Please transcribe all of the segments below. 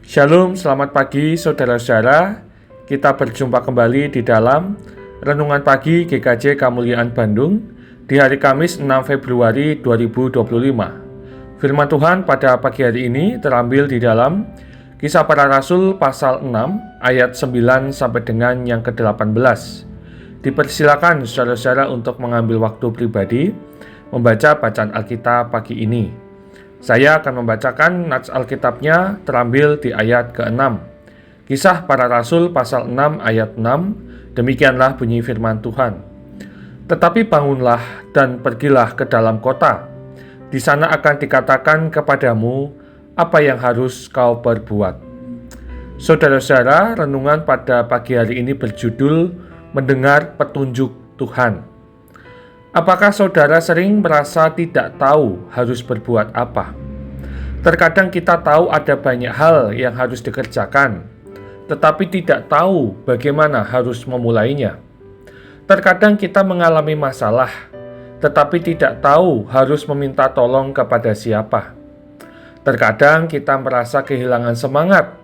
Shalom, selamat pagi saudara-saudara. Kita berjumpa kembali di dalam Renungan Pagi GKJ Kemuliaan Bandung di hari Kamis 6 Februari 2025. Firman Tuhan pada pagi hari ini terambil di dalam Kisah Para Rasul pasal 6 ayat 9 sampai dengan yang ke-18. Dipersilakan saudara-saudara untuk mengambil waktu pribadi membaca bacaan Alkitab pagi ini. Saya akan membacakan nats Alkitabnya terambil di ayat ke-6. Kisah Para Rasul pasal 6 ayat 6, demikianlah bunyi firman Tuhan. Tetapi bangunlah dan pergilah ke dalam kota. Di sana akan dikatakan kepadamu apa yang harus kau perbuat. Saudara-saudara, renungan pada pagi hari ini berjudul Mendengar Petunjuk Tuhan. Apakah saudara sering merasa tidak tahu harus berbuat apa? Terkadang kita tahu ada banyak hal yang harus dikerjakan, tetapi tidak tahu bagaimana harus memulainya. Terkadang kita mengalami masalah, tetapi tidak tahu harus meminta tolong kepada siapa. Terkadang kita merasa kehilangan semangat,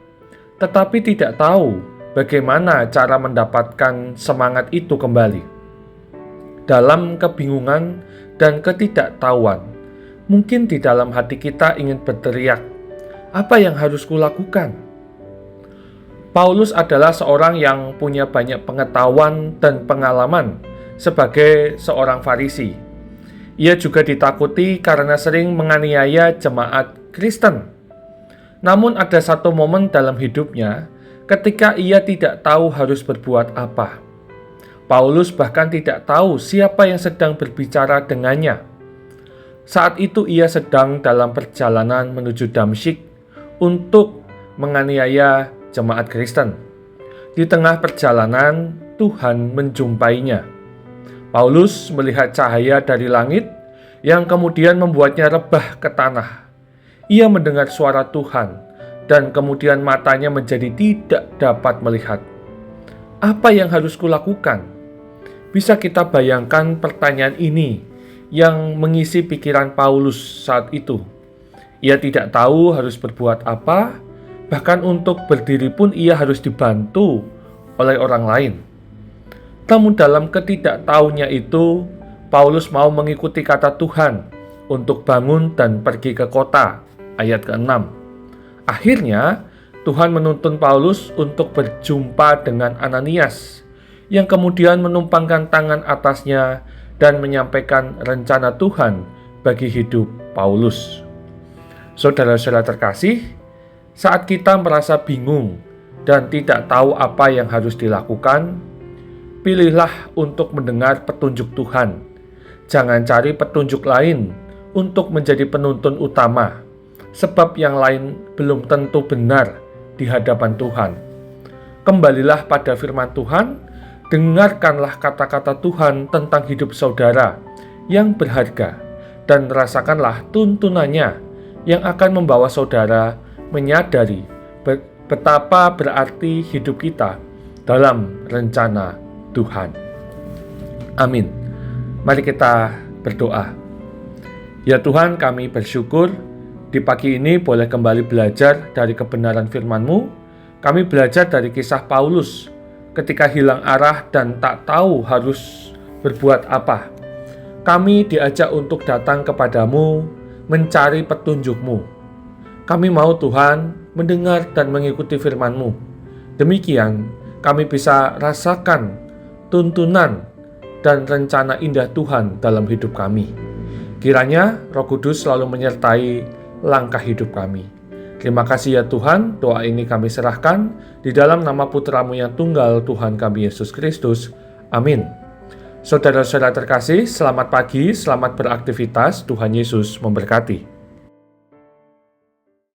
tetapi tidak tahu bagaimana cara mendapatkan semangat itu kembali. Dalam kebingungan dan ketidaktahuan, mungkin di dalam hati kita ingin berteriak, "Apa yang harus kulakukan?" Paulus adalah seorang yang punya banyak pengetahuan dan pengalaman sebagai seorang Farisi. Ia juga ditakuti karena sering menganiaya jemaat Kristen. Namun ada satu momen dalam hidupnya ketika ia tidak tahu harus berbuat apa. Paulus bahkan tidak tahu siapa yang sedang berbicara dengannya. Saat itu ia sedang dalam perjalanan menuju Damsyik untuk menganiaya jemaat Kristen. Di tengah perjalanan, Tuhan menjumpainya. Paulus melihat cahaya dari langit yang kemudian membuatnya rebah ke tanah. Ia mendengar suara Tuhan dan kemudian matanya menjadi tidak dapat melihat. Apa yang harus kulakukan? Bisa kita bayangkan pertanyaan ini yang mengisi pikiran Paulus saat itu. Ia tidak tahu harus berbuat apa, bahkan untuk berdiri pun ia harus dibantu oleh orang lain. Namun dalam ketidaktahunya itu, Paulus mau mengikuti kata Tuhan untuk bangun dan pergi ke kota, ayat ke-6. Akhirnya, Tuhan menuntun Paulus untuk berjumpa dengan Ananias, yang kemudian menumpangkan tangan atasnya dan menyampaikan rencana Tuhan bagi hidup Paulus. Saudara-saudara terkasih, saat kita merasa bingung dan tidak tahu apa yang harus dilakukan, pilihlah untuk mendengar petunjuk Tuhan. Jangan cari petunjuk lain untuk menjadi penuntun utama, sebab yang lain belum tentu benar di hadapan Tuhan. Kembalilah pada firman Tuhan. Dengarkanlah kata-kata Tuhan tentang hidup saudara yang berharga dan rasakanlah tuntunannya yang akan membawa saudara menyadari betapa berarti hidup kita dalam rencana Tuhan. Amin. Mari kita berdoa. Ya Tuhan, kami bersyukur di pagi ini boleh kembali belajar dari kebenaran firman-Mu. Kami belajar dari kisah Paulus ketika hilang arah dan tak tahu harus berbuat apa. Kami diajak untuk datang kepadamu, mencari petunjuk-Mu. Kami mau Tuhan mendengar dan mengikuti firman-Mu. Demikian kami bisa rasakan tuntunan dan rencana indah Tuhan dalam hidup kami. Kiranya Roh Kudus selalu menyertai langkah hidup kami. Terima kasih ya Tuhan, doa ini kami serahkan di dalam nama Putra-Mu yang tunggal, Tuhan kami Yesus Kristus. Amin. Saudara-saudara terkasih, selamat pagi, selamat beraktivitas, Tuhan Yesus memberkati.